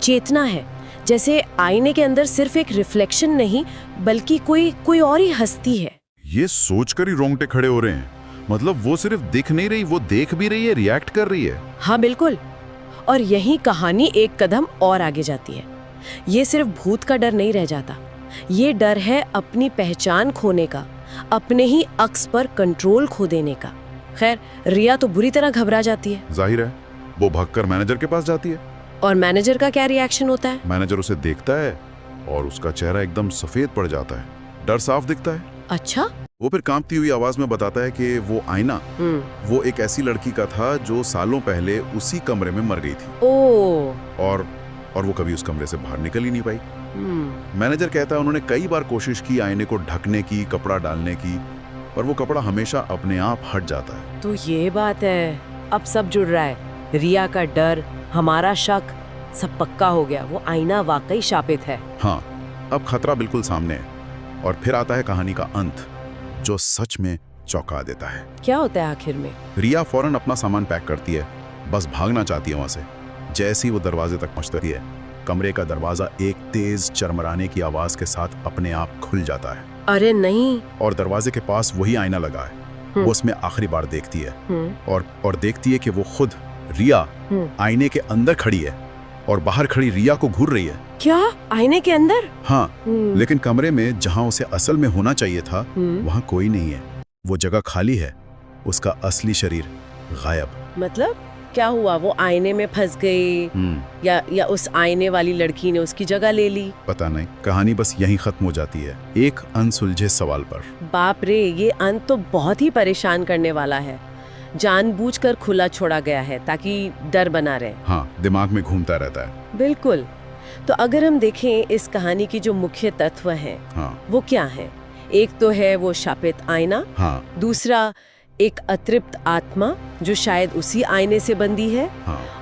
चेतना है, जैसे आईने के अंदर सिर्फ एक रिफ्लेक्शन नहीं बल्कि कोई और ही हस्ती है। ये सोचकर ही रोंगटे खड़े हो रहे हैं। मतलब वो सिर्फ दिख नहीं रही, वो देख भी रही है, रिएक्ट कर रही है। हाँ बिल्कुल। और यही कहानी एक कदम और आगे जाती है। ये सिर्फ भूत का डर नहीं रह जाता, ये डर है अपनी पहचान खोने का, अपने ही अक्स पर कंट्रोल खो देने का। खैर, रिया तो बुरी तरह घबरा जाती है। जाहिर है, वो भागकर मैनेजर के पास जाती है। और मैनेजर का क्या रिएक्शन होता है? मैनेजर उसे देखता है और उसका चेहरा एकदम सफेद पड़ जाता है, डर साफ दिखता है। अच्छा। वो फिर कांपती हुई आवाज में बताता है कि वो आईना वो एक ऐसी लड़की का था जो सालों पहले उसी कमरे में मर गई थी। ओह। और वो कभी उस कमरे से बाहर निकल ही नहीं पाई। मैनेजर कहता है उन्होंने कई बार कोशिश की आईने को ढकने की, कपड़ा डालने की, पर वो कपड़ा हमेशा अपने आप हट जाता है। तो ये बात है, अब सब जुड़ रहा है। रिया का डर, हमारा शक, सब पक्का हो गया। वो आईना वाकई शापित है। हाँ, अब खतरा बिल्कुल सामने है। और फिर आता है कहानी का अंत, जो सच में चौंका देता है। क्या होता है आखिर में? रिया फौरन अपना सामान पैक करती है, बस भागना चाहती है वहां से। जैसे ही वो दरवाजे तक पहुंचती है, कमरे का दरवाजा एक तेज चरमराने की आवाज के साथ अपने आप खुल जाता है। अरे नहीं। और दरवाजे के पास वही आईना लगा है। वो उसमें आखिरी बार देखती है और देखती है कि वो खुद रिया आईने के अंदर खड़ी है और बाहर खड़ी रिया को घूर रही है। क्या? आईने के अंदर? हाँ, लेकिन कमरे में जहां उसे असल में होना चाहिए था वहां कोई नहीं है। वो जगह खाली है, उसका असली शरीर गायब। मतलब क्या हुआ? वो आईने में फंस गई या उस आईने वाली लड़की ने उसकी जगह ले ली? पता नहीं, कहानी बस यहीं खत्म हो जाती है, एक अनसुलझे सवाल पर। बाप रे, ये अंत तो बहुत ही परेशान करने वाला है। जानबूझकर खुला छोड़ा गया है ताकि डर बना रहे। हाँ, दिमाग में घूमता रहता है। बिल्कुल। तो अगर हम देखें इस कहानी की जो मुख्य तत्व हैं, वो क्या हैं? एक तो है वो शापित आईना, दूसरा एक अतृप्त आत्मा जो शायद उसी आईने से बंधी है,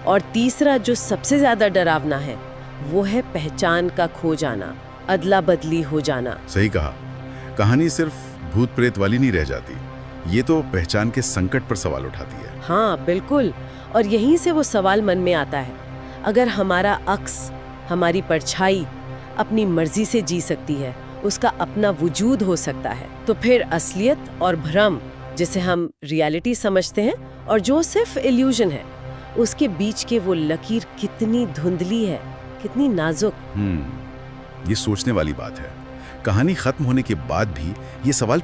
और तीसरा जो सबसे ज्यादा डरावना है वो है पहचान का खो जाना, अदला बदली हो जाना। सही कहा, कहानी सिर्फ भूत प्रेत वाली नहीं रह जाती, ये तो पहचान के संकट पर सवाल उठाती है। हाँ बिल्कुल। और यहीं से वो सवाल मन में आता है, अगर हमारा अक्स, हमारी परछाई अपनी मर्जी से जी सकती है, उसका अपना वजूद हो सकता है, तो फिर असलियत और भ्रम, जिसे हम रियलिटी समझते हैं और जो सिर्फ इल्यूजन है, उसके बीच के वो लकीर कितनी धुंधली है, कितनी नाजुक। ये सोचने वाली बात है। कहानी खत्म होने के बाद भी ये सवाल